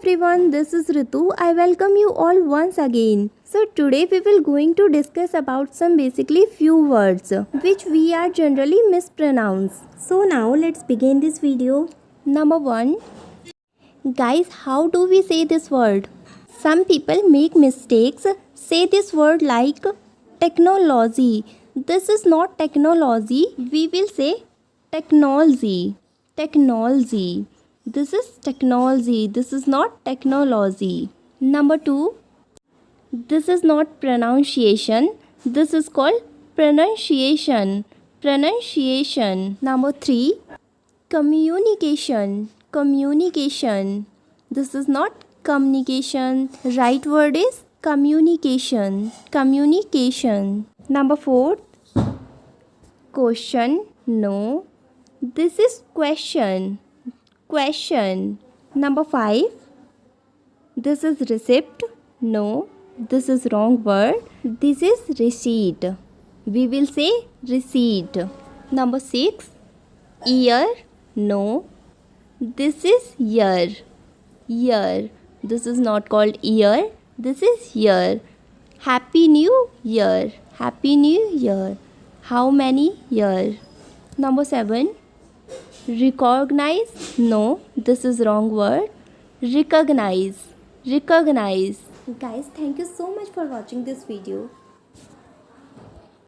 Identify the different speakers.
Speaker 1: everyone, this is Ritu. I welcome you all once again. So today we will going to discuss about some basically few words which we are generally mispronounced. So now let's begin this video. Number 1. Guys, how do we say this word? Some people make mistakes. Say this word like technology. This is not technology. We will say technology. Technology. This is technology. This is not technology. Number 2. This is not pronunciation. This is called pronunciation. Pronunciation. Number 3. Communication. Communication. This is not communication. Right word is communication. Communication. Number 4. Question. No. This is question. Question. Number 5. This is receipt. No. This is wrong word. This is receipt. We will say receipt. Number 6. Ear. No. This is year. Year. This is not called ear. This is year. Happy New Year. Happy New Year. How many year? Number 7. Recognize. No. This is wrong word. Recognize. Recognize. Guys, thank you so much for watching this video.